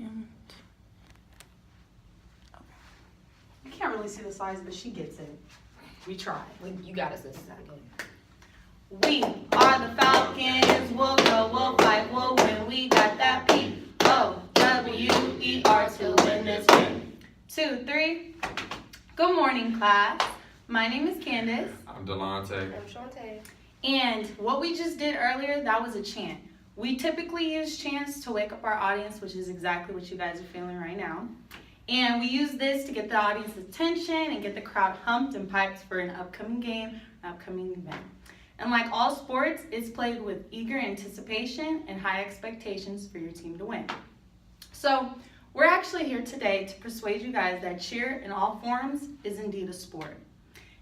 Chant. You can't really see the slides, but she gets it. We try. You got us this second. We are the Falcons. We'll go, we'll fight, we'll win. We got that P-O-W-E-R to win this game. 2, 3. Good morning, class. My name is Candice. I'm Delante. I'm Shawnte. And what we just did earlier, that was a chant. We typically use chants to wake up our audience, which is exactly what you guys are feeling right now. And we use this to get the audience's attention and get the crowd humped and piped for an upcoming game, an upcoming event. And like all sports, it's played with eager anticipation and high expectations for your team to win. So we're actually here today to persuade you guys that cheer in all forms is indeed a sport.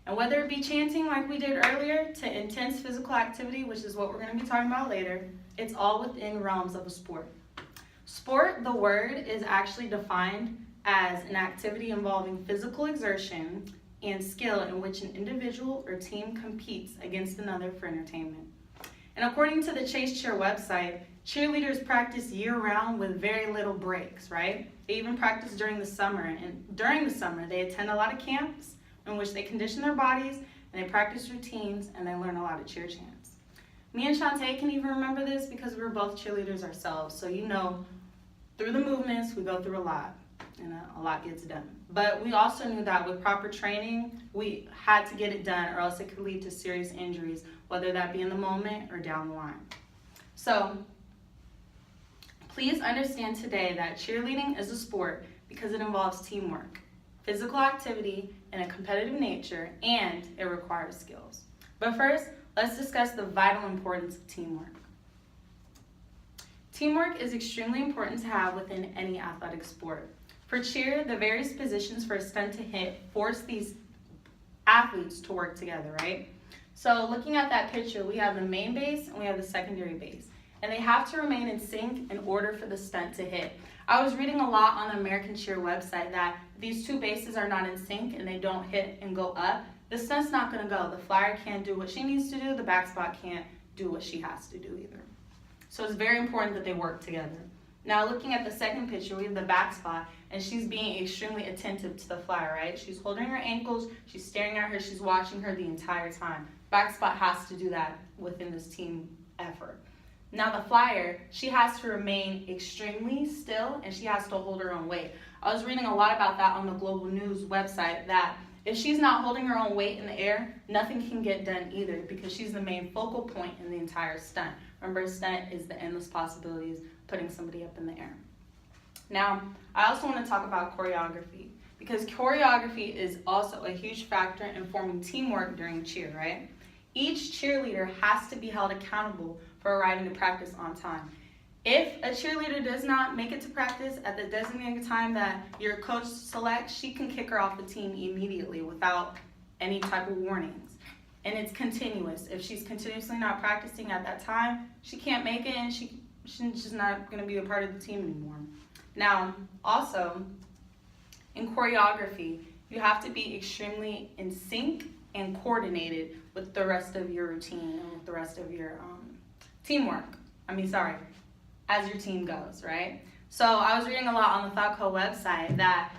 And whether it be chanting like we did earlier to intense physical activity, which is what we're going to be talking about later, it's all within realms of a sport. Sport, the word, is actually defined as an activity involving physical exertion and skill in which an individual or team competes against another for entertainment. And according to the Chase Cheer website, cheerleaders practice year-round with very little breaks, right? They even practice during the summer, and during the summer they attend a lot of camps in which they condition their bodies and they practice routines and they learn a lot of cheer chants. Me and Shawnte can even remember this because we were both cheerleaders ourselves, so you know, through the movements we go through a lot. And a lot gets done. But we also knew that with proper training, we had to get it done or else it could lead to serious injuries, whether that be in the moment or down the line. So, please understand today that cheerleading is a sport because it involves teamwork, physical activity, and a competitive nature, and it requires skills. But first, let's discuss the vital importance of teamwork. Teamwork is extremely important to have within any athletic sport. For cheer, the various positions for a stunt to hit force these athletes to work together, right? So looking at that picture, we have the main base and we have the secondary base. And they have to remain in sync in order for the stunt to hit. I was reading a lot on the American Cheer website that these two bases are not in sync and they don't hit and go up, the stunt's not going to go. The flyer can't do what she needs to do, the back spot can't do what she has to do either. So it's very important that they work together. Now looking at the second picture, we have the back spot, and she's being extremely attentive to the flyer, right? She's holding her ankles, she's staring at her, she's watching her the entire time. Back spot has to do that within this team effort. Now the flyer, she has to remain extremely still, and she has to hold her own weight. I was reading a lot about that on the Global News website, that if she's not holding her own weight in the air, nothing can get done either because she's the main focal point in the entire stunt. Remember, a stunt is the endless possibilities, putting somebody up in the air. Now, I also want to talk about choreography because choreography is also a huge factor in forming teamwork during cheer, right? Each cheerleader has to be held accountable for arriving to practice on time. If a cheerleader does not make it to practice at the designated time that your coach selects, she can kick her off the team immediately without any type of warnings. And it's continuous. If she's continuously not practicing at that time, she can't make it and she's just not going to be a part of the team anymore. Now, also, in choreography, you have to be extremely in sync and coordinated with the rest of your routine and with the rest of your as your team goes, right? So I was reading a lot on the ThoughtCo website that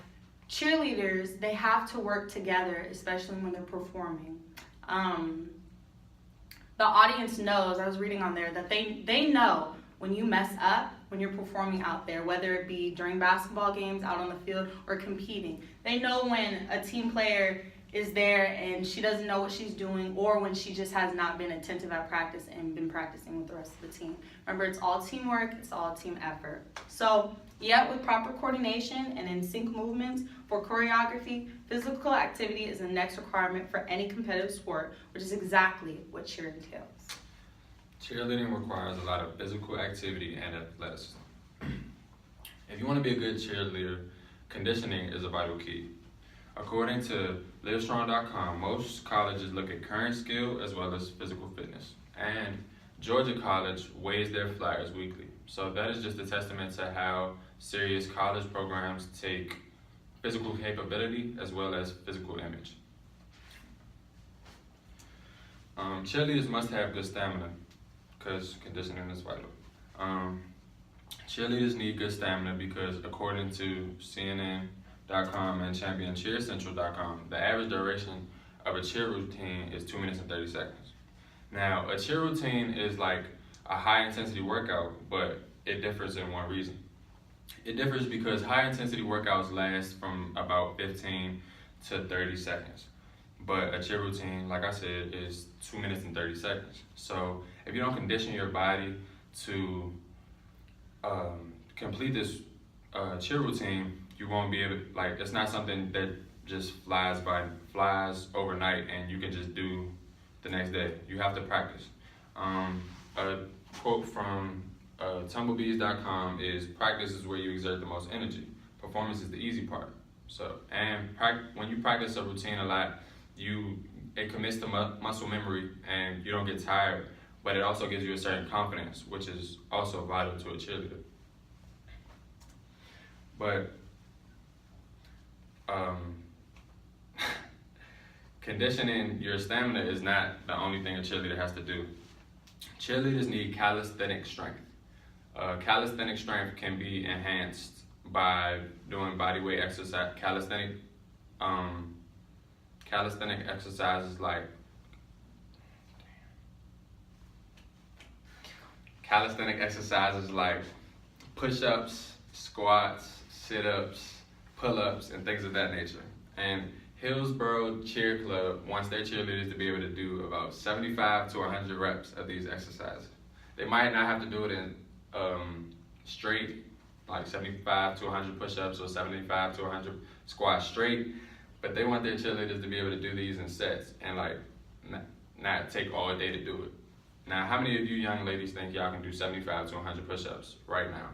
cheerleaders, they have to work together, especially when they're performing. The audience knows, I was reading on there, that they know when you mess up, when you're performing out there, whether it be during basketball games, out on the field, or competing. They know when a team player is there and she doesn't know what she's doing, or when she just has not been attentive at practice and been practicing with the rest of the team. Remember, it's all teamwork, it's all team effort. So, yet with proper coordination and in sync movements for choreography, physical activity is the next requirement for any competitive sport, which is exactly what cheer entails. Cheerleading requires a lot of physical activity and athleticism. If you want to be a good cheerleader, conditioning is a vital key. According to livestrong.com, most colleges look at current skill as well as physical fitness. And Georgia College weighs their flyers weekly. So that is just a testament to how serious college programs take physical capability as well as physical image. Cheerleaders must have good stamina because conditioning is vital. Cheerleaders need good stamina because according to CNN.com and ChampionCheerCentral.com, the average duration of a cheer routine is 2 minutes and 30 seconds. Now, a cheer routine is like a high intensity workout, but it differs in one reason. It differs because high intensity workouts last from about 15 to 30 seconds. But a cheer routine, like I said, is 2 minutes and 30 seconds. So if you don't condition your body to complete this cheer routine, you won't be able, like, it's not something that just flies overnight and you can just do the next day. You have to practice. A quote from tumblebees.com is, practice is where you exert the most energy. Performance is the easy part. So, and when you practice a routine a lot, it commits to muscle memory and you don't get tired, but it also gives you a certain confidence, which is also vital to a cheerleader. But conditioning your stamina is not the only thing a cheerleader has to do. Cheerleaders need calisthenic strength. Calisthenic strength can be enhanced by doing bodyweight exercise, calisthenic exercises like push-ups, squats, sit-ups, pull-ups, and things of that nature. And Hillsborough Cheer Club wants their cheerleaders to be able to do about 75 to 100 reps of these exercises. They might not have to do it in straight, like 75 to 100 push-ups or 75 to 100 squats straight, but they want their cheerleaders to be able to do these in sets and like not take all day to do it. Now, how many of you young ladies think y'all can do 75 to 100 push-ups right now?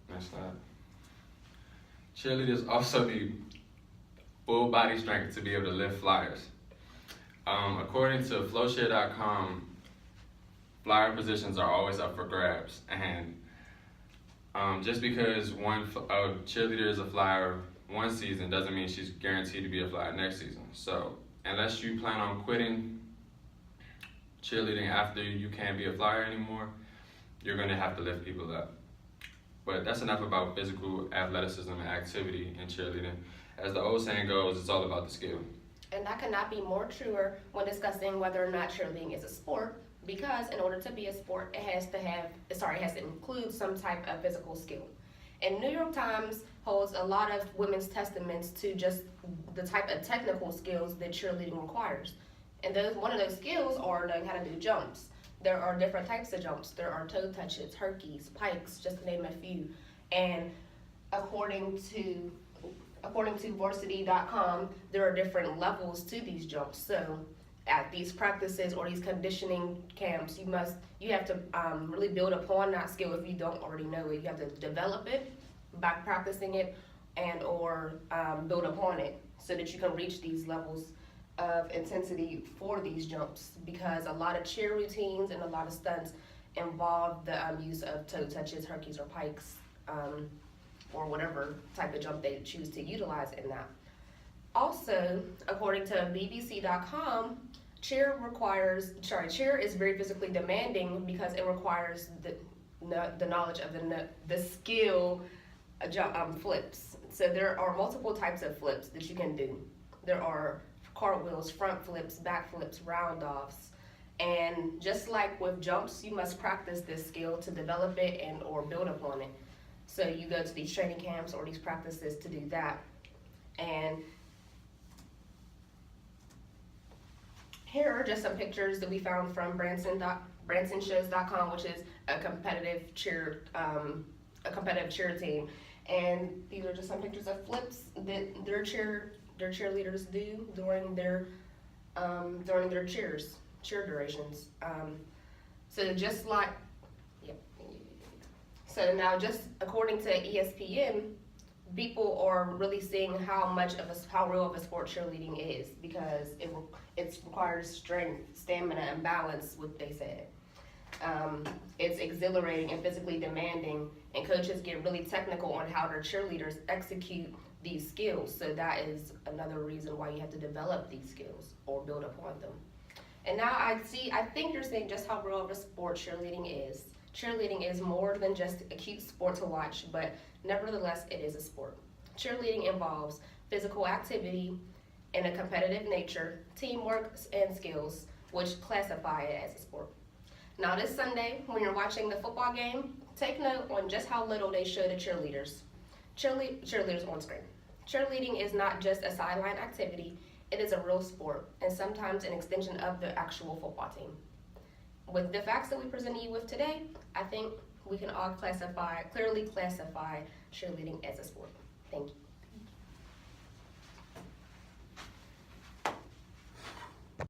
Next slide. Cheerleaders also need full body strength to be able to lift flyers. According to flowshare.com, flyer positions are always up for grabs, and just because a cheerleader is a flyer one season doesn't mean she's guaranteed to be a flyer next season. So unless you plan on quitting cheerleading after you can't be a flyer anymore, you're going to have to lift people up. But that's enough about physical athleticism and activity in cheerleading. As the old saying goes, it's all about the skill. And that cannot be more truer when discussing whether or not cheerleading is a sport, because in order to be a sport, it has to include some type of physical skill. And New York Times holds a lot of women's testaments to just the type of technical skills that cheerleading requires. And one of those skills are knowing how to do jumps. There are different types of jumps. There are toe touches, herkies, pikes, just to name a few. And according to varsity.com, there are different levels to these jumps. So at these practices or these conditioning camps, you have to really build upon that skill if you don't already know it. You have to develop it by practicing it or build upon it so that you can reach these levels of intensity for these jumps, because a lot of cheer routines and a lot of stunts involve the use of toe touches, herkies, or pikes, or whatever type of jump they choose to utilize in that. Also, according to BBC.com, cheer is very physically demanding because it requires the knowledge of the skill flips. So there are multiple types of flips that you can do. There are cartwheels, front flips, back flips, round offs. And just like with jumps, you must practice this skill to develop it or build upon it. So you go to these training camps or these practices to do that. And here are just some pictures that we found from BransonShows.com, which is a competitive cheer team. And these are just some pictures of flips that their cheerleaders do during their cheer durations. So now, just according to ESPN, people are really seeing how real of a sport cheerleading is, because it requires strength, stamina, and balance, what they said. It's exhilarating and physically demanding, and coaches get really technical on how their cheerleaders execute these skills. So that is another reason why you have to develop these skills or build upon them. And now I think you're seeing just how real of a sport cheerleading is. Cheerleading is more than just a cute sport to watch, but nevertheless, it is a sport. Cheerleading involves physical activity and a competitive nature, teamwork, and skills, which classify it as a sport. Now this Sunday, when you're watching the football game, take note on just how little they show the cheerleaders. Cheerleaders on screen. Cheerleading is not just a sideline activity, it is a real sport, and sometimes an extension of the actual football team. With the facts that we presented you with today, I think we can all clearly classify cheerleading as a sport. Thank you.